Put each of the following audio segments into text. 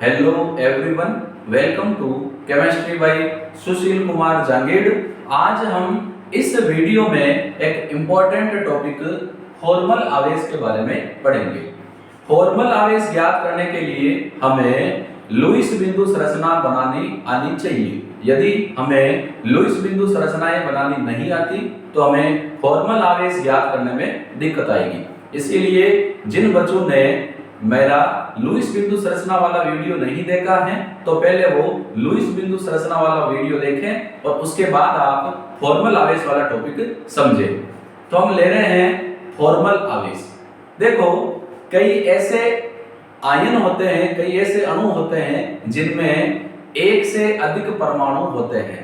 Hello everyone, welcome to chemistry by Sushil Kumar Jangid. आज हम इस वीडियो में एक इम्पोर्टेंट टॉपिक फॉर्मल आवेश के बारे में पढ़ेंगे। फॉर्मल आवेश ज्ञात करने के लिए हमें लुईस बिंदु संरचना बनानी आनी चाहिए। यदि हमें लुईस बिंदु संरचनाएं बनानी नहीं आती तो हमें फॉर्मल आवेश ज्ञात करने में दिक्कत आएगी। इसीलिए जिन बच्चों ने मेरा लुईस बिंदु संरचना वाला वीडियो नहीं देखा है तो पहले वो लुईस बिंदु संरचना वाला वीडियो देखें और उसके बाद आप फॉर्मल आवेश वाला टॉपिक समझें। तो हम ले रहे हैं फॉर्मल आवेश। देखो, कई ऐसे आयन होते हैं, कई ऐसे अणु होते हैं जिनमें एक से अधिक परमाणु होते हैं।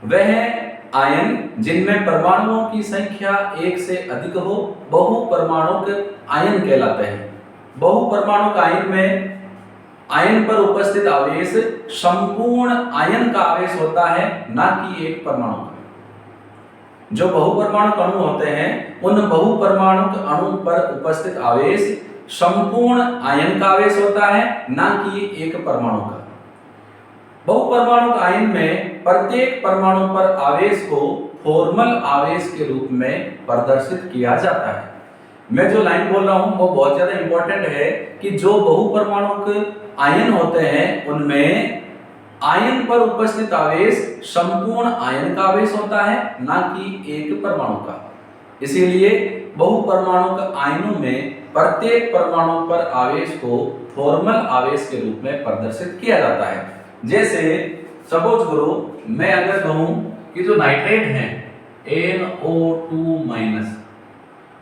वह आयन जिनमें परमाणुओं की संख्या एक से अधिक हो बहुपरमाणुक आयन कहलाते हैं। बहुपरमाणुक आयन में आयन पर उपस्थित आवेश संपूर्ण आयन का आवेश होता है, ना कि एक परमाणु का। जो बहुपरमाणुक अणु होते हैं उन बहुपरमाणुक अणु पर उपस्थित आवेश संपूर्ण आयन का आवेश होता है, ना कि एक परमाणु का। बहुपरमाणुक आयन में प्रत्येक परमाणु पर आवेश को फॉर्मल आवेश के रूप में प्रदर्शित किया जाता है। मैं जो लाइन बोल रहा हूं वो बहुत ज्यादा इंपॉर्टेंट है कि जो बहुपरमाणुक आयन होते हैं उनमें आयन पर उपस्थित आवेश संपूर्ण आयन का आवेश होता है, ना कि एक परमाणु का। इसीलिए बहुपरमाणुक आयनों में प्रत्येक परमाणु पर आवेश को फॉर्मल आवेश के रूप में प्रदर्शित किया जाता है। जैसे सपोज करो, मैं अगर कहूं कि जो नाइट्रेट है NO2-,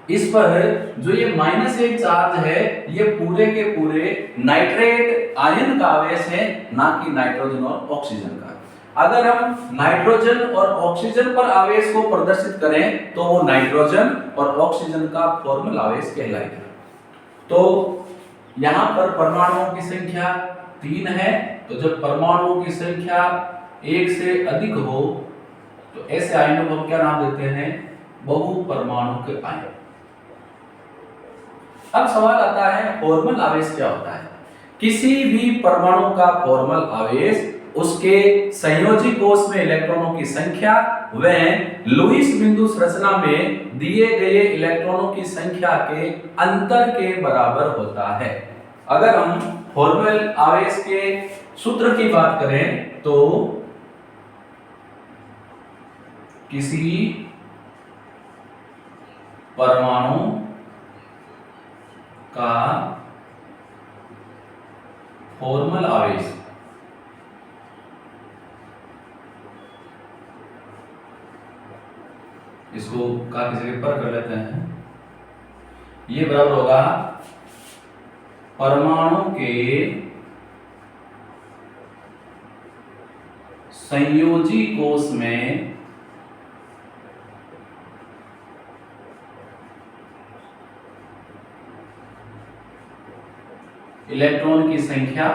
इस पर जो ये -1 चार्ज है ये पूरे के पूरे नाइट्रेट आयन का आवेश है, ना कि नाइट्रोजन और ऑक्सीजन का। अगर हम नाइट्रोजन और ऑक्सीजन पर आवेश को प्रदर्शित करें तो वो नाइट्रोजन और ऑक्सीजन का फॉर्मल आवेश कहलाएगा। तो यहां पर परमाणुओं की संख्या 3 है, तो जब परमाणुओं की संख्या 1 से अधिक हो तो ऐसे आयनों को हम क्या नाम देते हैं? बहुपरमाणुक आयन। अब सवाल आता है फॉर्मल आवेश क्या होता है? किसी भी परमाणु का फॉर्मल आवेश उसके संयोजी कोष में इलेक्ट्रॉनों की संख्या व लुईस बिंदु संरचना में दिए गए इलेक्ट्रॉनों की संख्या के अंतर के बराबर होता है। अगर हम फॉर्मल आवेश के सूत्र की बात करें तो किसी परमाणु का फॉर्मल आवेश इसको काफी जगह पर कर लेते हैं, ये बराबर होगा परमाणु के संयोजी कोष में इलेक्ट्रॉन की संख्या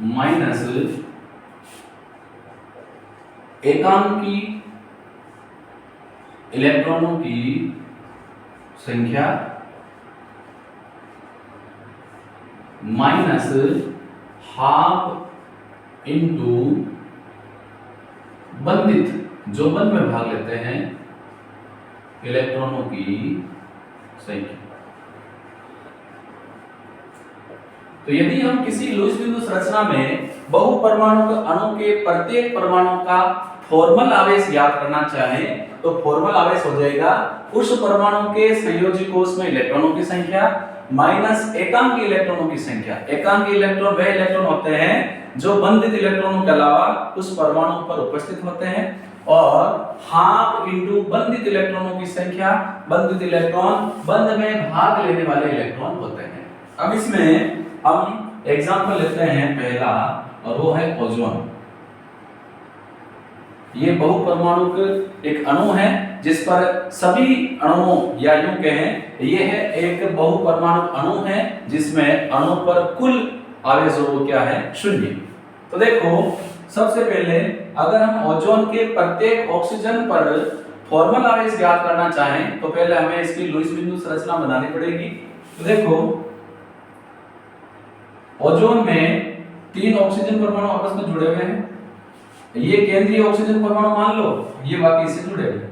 माइनस एकांकी इलेक्ट्रॉनों की संख्या माइनस हाफ इंटू बंधित, जो बंध में भाग लेते हैं, इलेक्ट्रॉनों की संख्या। तो यदि हम किसी लुईस बिंदु संरचना में बहुपरमाणुक अणु के प्रत्येक परमाणु का फॉर्मल आवेश ज्ञात करना चाहें तो फॉर्मल आवेश हो जाएगा उस परमाणु के संयोजी कोष में इलेक्ट्रॉनों की संख्या माइनस एकांकी इलेक्ट्रॉनों की संख्या। एकांकी इलेक्ट्रॉन वह इलेक्ट्रॉन होते हैं जो बंधित इलेक्ट्रॉनों के अलावा उस परमाणु पर उपस्थित होते हैं, और हाफ इंटू बंधित इलेक्ट्रॉनों की संख्या। बंधित इलेक्ट्रॉन बंध में भाग लेने वाले इलेक्ट्रॉन होते हैं। अब इसमें हम एग्जांपल लेते हैं पहला, और वो है ओजोन। ये बहुपरमाणुक एक अणु है जिस पर सभी अणुओं, या यूं कहें ये है एक बहुपरमाणुक अणु है जिसमें अणु पर कुल आवेश वो क्या है? 0। तो देखो, सबसे पहले अगर हम ओजोन के प्रत्येक ऑक्सीजन पर फॉर्मल आवेश ज्ञात करना चाहें तो पहले हमें इसकी लुईस बिंदु संरचना बनानी पड़ेगी। तो देखो ओजोन में 3 ऑक्सीजन परमाणु आपस में जुड़े हुए हैं, ये केंद्रीय ऑक्सीजन परमाणु मान लो, ये बाकी इससे जुड़े हुए हैं।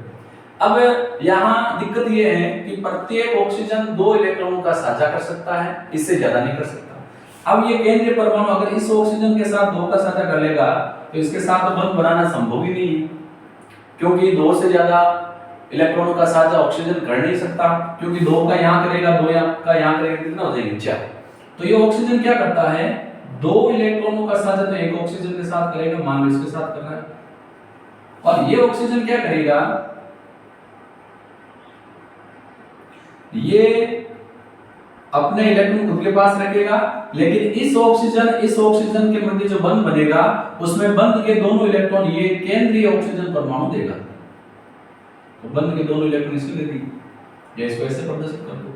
अब यहाँ दिक्कत ये है कि प्रत्येक ऑक्सीजन 2 इलेक्ट्रॉनों का साझा कर सकता है, इससे ज्यादा नहीं कर सकता। अब ये केंद्रीय परमाणु अगर इस ऑक्सीजन के साथ 2 का साझा कर लेगा तो इसके साथ तो बंध बनाना संभव ही नहीं है, क्योंकि 2 से ज्यादा इलेक्ट्रॉनों का साझा ऑक्सीजन कर नहीं सकता, क्योंकि 2 का यहाँ करेगा 2 का यहाँ करेगा, कितना हो जाएंगे 4। तो ये ऑक्सीजन क्या करता है, 2 इलेक्ट्रॉनों का साझा तो एक ऑक्सीजन के साथ करेगा, मान लो इसके साथ कर रहा है, और ये ऑक्सीजन क्या करेगा, ये अपने इलेक्ट्रॉन खुद के पास रखेगा, लेकिन इस ऑक्सीजन के मध्य जो बंध बनेगा उसमें बंध के दोनों इलेक्ट्रॉन ये केंद्रीय ऑक्सीजन परमाणु देगा, तो बंध के दोनों इलेक्ट्रॉन इसको दे दी, या इसको ऐसे प्रदर्शित कर दो।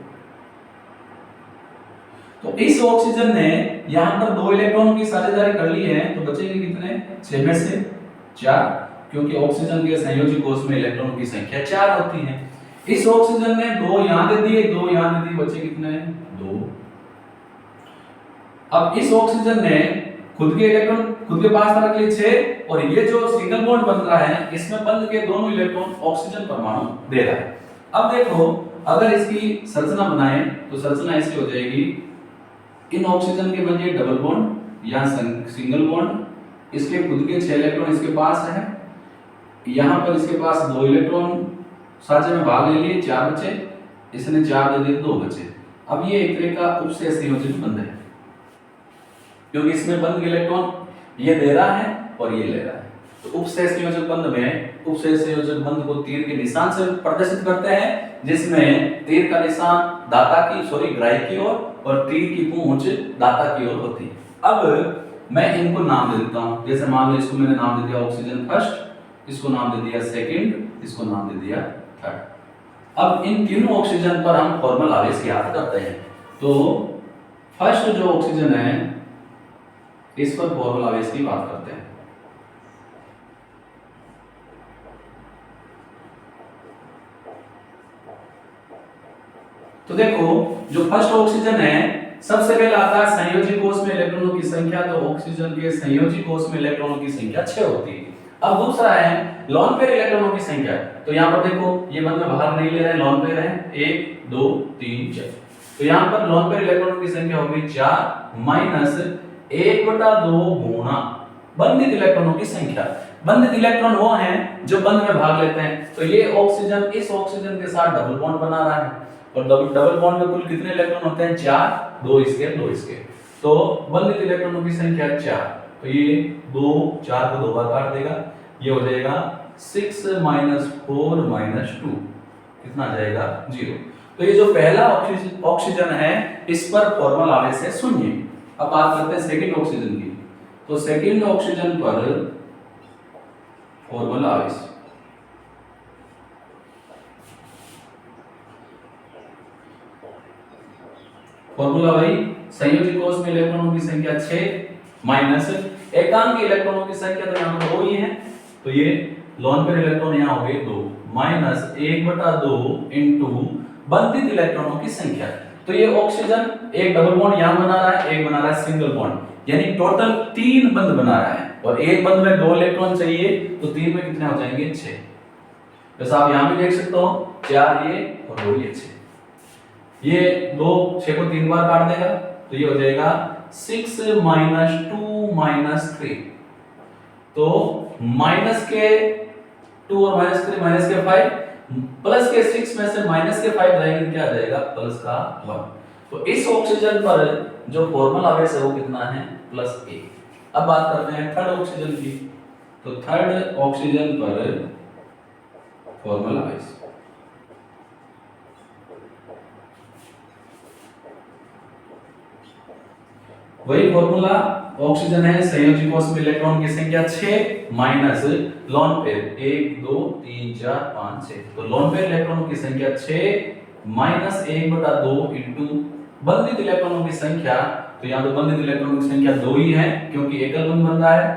तो इस ऑक्सीजन ने यहां पर 2 इलेक्ट्रॉनों की साझेदारी कर ली है, तो बचेंगे कितने, 6 में से 4, क्योंकि ऑक्सीजन के संयोजी कोष में इलेक्ट्रॉनों की संख्या 4 होती है। इस ऑक्सीजन ने 2 यहां दे दिए, 2 यहां दे दिए, बचे कितने, 2। अब इस ऑक्सीजन ने खुद के इलेक्ट्रॉन खुद के पास रख लिए 6, और ये जो सिंगल बॉन्ड बन रहा है इसमें बंध के दोनों इलेक्ट्रॉन ऑक्सीजन परमाणु दे रहा है। अब देखो अगर इसकी संरचना बनाएं तो संरचना ऐसी हो जाएगी, इन ऑक्सीजन के मध्य डबल बॉन्ड या सिंगल बॉन्ड, इसके खुद के 6 इलेक्ट्रॉन इसके पास है, यहां पर इसके पास 2 इलेक्ट्रॉन साझे में भाग ले लिए, 4 बचे, इसने 4 दे दिए, 2 बचे। अब ये एक तरह का उपसेय संयोजक बंध है, क्योंकि इसमें बंध के इलेक्ट्रॉन ये दे रहा है और ये ले रहा है। तो उपसेय संयोजक बंध में उपसेय संयोजक बंध को तीर के निशान से प्रदर्शित करते हैं, जिसमें तीर का निशान दाता की ग्राही की ओर और तीर की पूंछ दाता की ओर होती है। अब मैं इनको नाम दे देता हूं, जैसे मान लो इसको मैंने नाम दे दिया ऑक्सीजन फर्स्ट, इसको नाम दे दिया सेकंड, इसको नाम दे दिया थर्ड। अब इन तीनों ऑक्सीजन पर हम फॉर्मल आवेश याद करते हैं। तो फर्स्ट जो ऑक्सीजन है इस पर फॉर्मल आवेश की बात करते हैं। तो देखो जो फर्स्ट ऑक्सीजन है सबसे पहले आता है संयोजी कोष में इलेक्ट्रॉनों की संख्या, तो ऑक्सीजन के संयोजी कोष में इलेक्ट्रॉनों की संख्या 6 होती है। अब दूसरा है लोन पेयर इलेक्ट्रॉनों की संख्या, तो यहाँ पर देखो ये बंद में बाहर नहीं ले रहे हैं, लोन पेयर है 1 2 3 4, तो यहाँ पर लोन पेयर इलेक्ट्रॉनों की संख्या होगी 4 माइनस 1/2 गुणा बंधित इलेक्ट्रॉनों की संख्या। बंधित इलेक्ट्रॉन वो हैं जो बंध में भाग लेते हैं, तो ये ऑक्सीजन इस ऑक्सीजन के साथ डबल बॉन्ड बना रहा है, और डबल बॉन्ड में कुल कितने इलेक्ट्रॉन होते हैं, 4, 2 इसके 2 इसके, तो बंधित इलेक्ट्रॉनों की संख्या 4, तो ये 2 4 को 2 बार काट देगा, ये हो जाएगा 6 - 4 - 2, कितना आ जाएगा 0। तो ये जो पहला ऑक्सीजन है इस पर फॉर्मल आवेश है 0। अब बात करते हैं सेकंड ऑक्सीजन की, तो सेकंड ऑक्सीजन पर फॉर्मल आवेश, फॉर्मूला वही संयोजी कोष में इलेक्ट्रॉनों की संख्या 6 माइनस एकांक इलेक्ट्रॉनों की संख्या तो यहाँ पर 2 ही है, तो ये लोन पेयर इलेक्ट्रॉन यहाँ हो गए 2 माइनस 1/2 इनटू बंधित इलेक्ट्रॉनों की संख्या। तो ये ऑक्सीजन एक डबल बॉन्ड यहाँ बना रहा है, एक बना रहा है सिंगल बॉन्ड, यानी टोटल 3 बंध बना रहा है, और एक बंध में 2 इलेक्ट्रॉन चाहिए, तो 3 में कितने हो जाएंगे 6। वैसे आप यहाँ भी देख सकते हो 4 ये और 2 ये 6, ये 2 6 को 3 बार काट देगा, तो ये हो जाएगा 6 - 2 - 3, तो माइनस के 2 और -3 माइनस के 5 प्लस के 6 में से माइनस के 5 जाएंगे, क्या आ जाएगा प्लस का 1। तो इस ऑक्सीजन पर जो फॉर्मल आवेश है वो कितना है +1। अब बात करते हैं थर्ड ऑक्सीजन की, तो थर्ड ऑक्सीजन पर फॉर्मल आवेश, वही फॉर्मूला ऑक्सीजन है संयोजी कोष में इलेक्ट्रॉन की संख्या 6 माइनस लोन पेयर 1 2 3 4 5 6, तो लोन पेयर इलेक्ट्रॉनों की संख्या 6 माइनस 1/2 इनटू बंधित इलेक्ट्रॉनों की संख्या, तो यहाँ तो बंधित इलेक्ट्रॉनों की संख्या 2 ही है क्योंकि एकल बंध बन रहा है,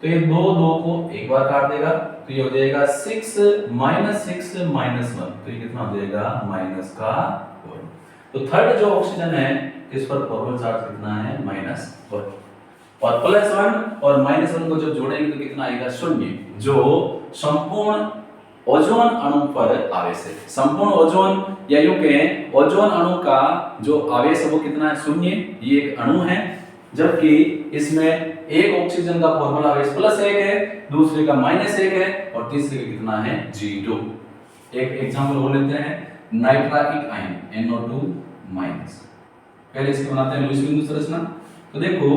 तो ये 2 2 को एक बार काट देगा, तो ये हो जाएगा 6 - 6 - 1, तो ये कितना हो जाएगा -1। तो तो थर्ड जो ऑक्सीजन है इस पर फॉर्मल चार्ज कितना है -1 और +1 और -1 को जब जोड़ेंगे तो कितना आएगा 0 जो संपूर्ण ओजोन अणु पर आवेश है। संपूर्ण ओजोन या यूं कहें ओजोन अणु का जो आवेश है वो कितना है 0। ये एक अणु है जबकि इसमें एक ऑक्सीजन का फॉर्मल आवेश +1 है, दूसरे का -1 है और तीसरे का कितना है 0। एक एग्जांपल और लेते हैं नाइट्राइक आयन NO2-। पहले इसको बनाते हैं लुईस बिंदु संरचना। तो देखो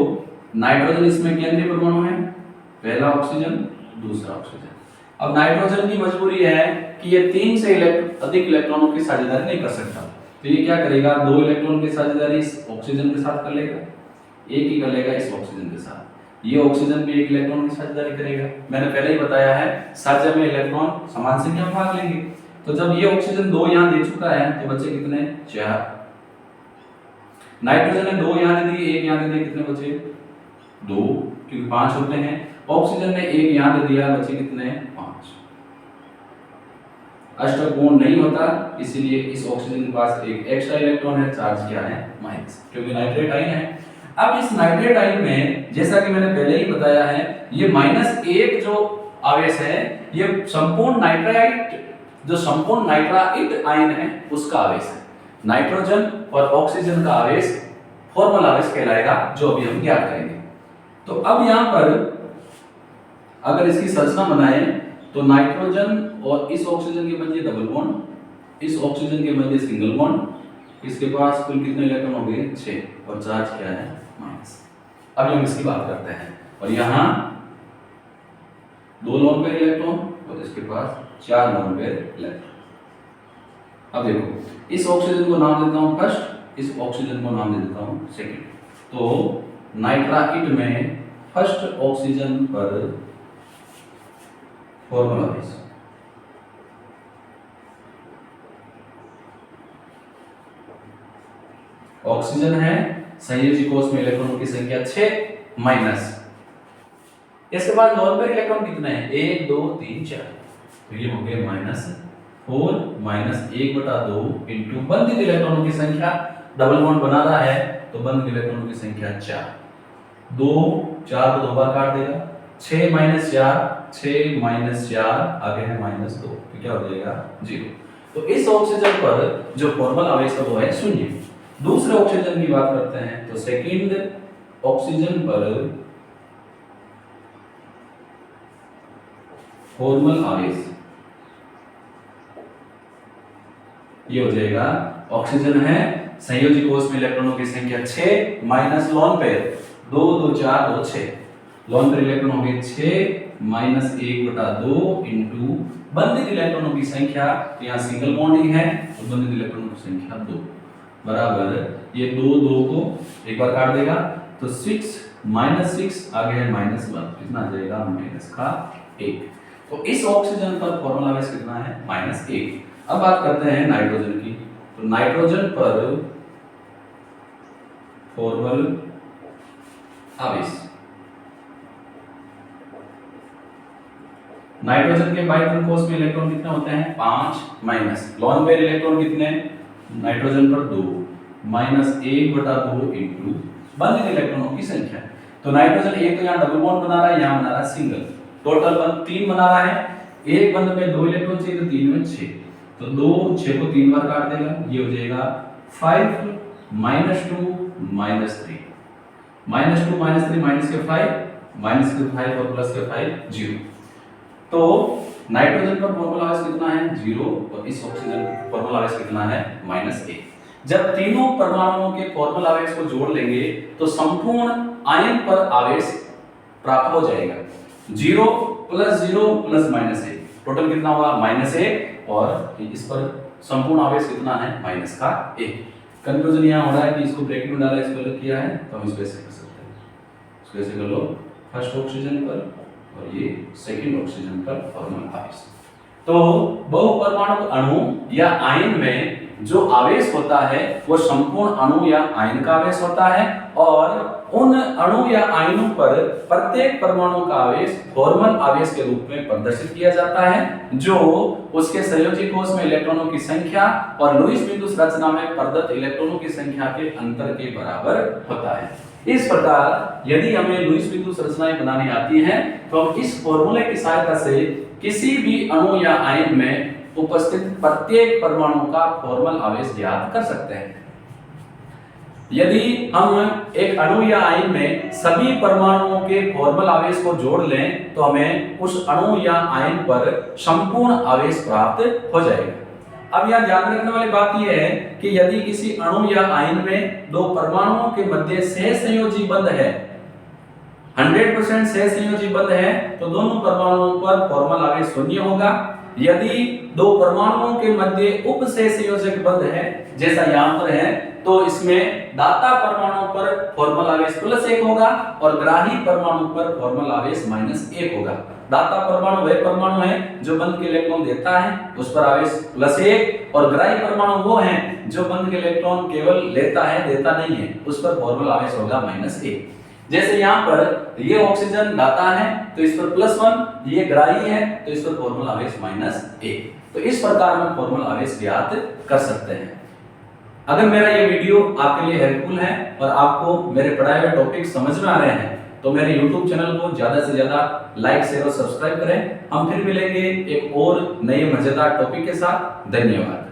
नाइट्रोजन इसमें केंद्रीय परमाणु है, पहला ऑक्सीजन दूसरा ऑक्सीजन। अब नाइट्रोजन की मजबूरी है कि ये 3 से अधिक इलेक्ट्रॉनों की साझेदारी नहीं कर सकता, तो ये क्या करेगा 2 इलेक्ट्रॉन की साझेदारी इस ऑक्सीजन के साथ कर लेगा, एक ही कर लेगा इस ऑक्सीजन के साथ। ये ऑक्सीजन भी 1 इलेक्ट्रॉन की साझेदारी करेगा। मैंने पहले ही बताया है साझा में इलेक्ट्रॉन समान संख्या में भाग लेंगे। तो जब ये ऑक्सीजन 2 यहां दे चुका है तो बचे कितने 4। नाइट्रोजन ने 2 यहां दे दिए, 1 यहां दे दिए, कितने बचे 2 क्योंकि 5 होते हैं। ऑक्सीजन ने 1 यहां दे दिया, बचे कितने 5। अष्टकोण नहीं होता इसीलिए इस ऑक्सीजन के पास एक एक्स्ट्रा इलेक्ट्रॉन है, चार्ज क्या है माइनस, क्योंकि नाइट्रेट आयन है। अब इस नाइट्रेट आयन में जैसा कि मैंने पहले ही बताया है ये -1 जो आवेश है ये संपूर्ण नाइट्राइट आयन है उसका आवेश है। नाइट्रोजन और ऑक्सीजन का आवेश फॉर्मल आवेश कहलाएगा जो अभी हम ज्ञात करेंगे। तो अब यहां पर अगर इसकी संरचना बनाएं तो नाइट्रोजन और इस ऑक्सीजन के मध्य डबल बॉन्ड, इस ऑक्सीजन के मध्य सिंगल बॉन्ड, इसके पास कुल कितने इलेक्ट्रॉन हो गए 6 और चार्ज क्या है माइनस। अब हम इसकी बात करते हैं और यहां 2 लोन पेयर इलेक्ट्रॉन और इसके पास 4 लोन पेयर इलेक्ट्रॉन। अब देखो इस ऑक्सीजन को नाम देता हूं फर्स्ट, इस ऑक्सीजन को नाम दे देता हूं सेकंड। तो नाइट्राइट में फर्स्ट ऑक्सीजन पर फॉर्मल आवेश ऑक्सीजन है, संयोजी कोष में इलेक्ट्रॉनों की संख्या 6 माइनस, इसके बाद लोन पेयर इलेक्ट्रॉन कितने हैं 1 2 3 4, तो ये हो गए -4 -1/2 इनटू बंधित इलेक्ट्रॉनों की संख्या, डबल बॉन्ड बना रहा है तो बंधित इलेक्ट्रॉनों की संख्या 4, 2 4 को 2 बार काट देगा, 6 - 4 6 - 4 आगे है -2, तो क्या हो जाएगा 0। तो इस ऑक्सीजन पर जो फॉर्मल आवेश है वो है 0। दूसरे ऑक्सीजन की बात करते हैं तो सेकंड ऑक्सीजन पर फॉर्मल आवेश ये हो जाएगा, ऑक्सीजन है संयोजी कोष में इलेक्ट्रॉनों की संख्या 6 minus lone pair 2 2 4 2 6, lone pair electron हो गए 6 -1/2 इनटू बंधित इलेक्ट्रॉनों की संख्या, तो यहाँ सिंगल बॉन्ड ही है तो बंधित इलेक्ट्रॉनों की संख्या 2 बराबर ये 2 2 को एक बार काट देगा तो 6 -6 आगे है -1, कितना आ जाएगा -1। तो इस ऑक्सीजन पर फॉर्मल आवेश कितना है -1। अब बात करते हैं नाइट्रोजन की, तो नाइट्रोजन पर फॉर्मल आवेश, नाइट्रोजन के बाइथन कोष में इलेक्ट्रॉन कितने होते हैं 5 माइनस, लोन पेयर इलेक्ट्रॉन कितने नाइट्रोजन पर 2 -1/2 इनटू बंधित इलेक्ट्रॉनों की संख्या। तो नाइट्रोजन एक तो यहाँ डबल बॉन्ड बना रहा है, यहाँ बना रहा है सिंगल, टोटल बंध 3 बना रहा है, एक बंध में 2 इलेक्ट्रॉन चाहिए तो 3 में 6, तो 2 6 को 3 बार काट देगा, ये हो जाएगा 5 -2 -3, -2 -3 माइनस के 5 और प्लस के 5 0। तो नाइट्रोजन पर फॉर्मल आवेश कितना है 0 और इस ऑक्सीजन पर फॉर्मल आवेश कितना है -1। जब तीनों परमाणुओं के फॉर्मल आवेश को जोड़ लेंगे तो संपूर्ण आयन पर आवेश प्राप्त हो जाएगा, 0 + 0 + -1, टोटल कितना हुआ -1 और इस पर संपूर्ण आवेश कितना है -1। कंफ्यूजन यहाँ हो रहा है कि इसको ब्रैकेट में डाला इसको अलग किया है, तो हम इसको ऐसे कर सकते हैं, इसको ऐसे कर लो फर्स्ट ऑक्सीजन पर और ये सेकंड ऑक्सीजन पर फॉर्मल आवेश। तो बहुपरमाणु अणु या आयन में जो आवेश होता है वो संपूर्ण अणु या आयन का आवेश होता है और उन अणु या आयनों पर प्रत्येक परमाणु का आवेश फॉर्मल आवेश के रूप में प्रदर्शित किया जाता है, जो उसके संयोजी कोश में इलेक्ट्रॉनों की संख्या और लुईस बिंदु संरचना में प्रदत्त इलेक्ट्रॉनों की संख्या के अंतर के बराबर होता है। इस प्रकार यदि हमें लुईस बिंदु संरचनाएं बनानी आती हैं तो हम इस फॉर्मूले की सहायता से किसी भी अणु या आयन में उपस्थित प्रत्येक परमाणु का फॉर्मल आवेश ज्ञात कर सकते हैं। यदि हम एक अणु या आयन में सभी परमाणुओं के फॉर्मल आवेश को जोड़ लें तो हमें उस अणु या आयन पर संपूर्ण आवेश प्राप्त हो जाएगा। अब यहाँ ध्यान रखने वाली बात यह है कि यदि किसी अणु या आयन में दो परमाणुओं के मध्य सहसंयोजी बंध है, 100% सहसंयोजी बंध है, तो दोनों परमाणुओं पर फॉर्मल आवेश शून्य होगा। यदि दो परमाणुओं के मध्य उप सहसंयोजक बंध है, जैसा यहाँ पर है, तो इसमें दाता परमाणु पर फॉर्मल आवेश +1 होगा और ग्राही परमाणु पर फॉर्मल आवेश -1 होगा। दाता परमाणु वह परमाणु है जो बंध के इलेक्ट्रॉन देता है, उस पर आवेश +1, और ग्राही परमाणु वो है जो बंध के इलेक्ट्रॉन केवल लेता है, देता नहीं है, उस पर फॉर्मल आवेश होगा -1। जैसे यहाँ पर ये ऑक्सीजन दाता है तो इस पर +1, ये ग्राही है तो इस पर फॉर्मल आवेश -1। तो इस प्रकार हम फॉर्मल आवेश ज्ञात कर सकते हैं। अगर मेरा ये वीडियो आपके लिए हेल्पफुल है और आपको मेरे पढ़ाए हुए टॉपिक समझ में आ रहे हैं तो मेरे YouTube चैनल को ज्यादा से ज्यादा लाइक, शेयर और सब्सक्राइब करें। हम फिर मिलेंगे एक और नए मजेदार टॉपिक के साथ। धन्यवाद।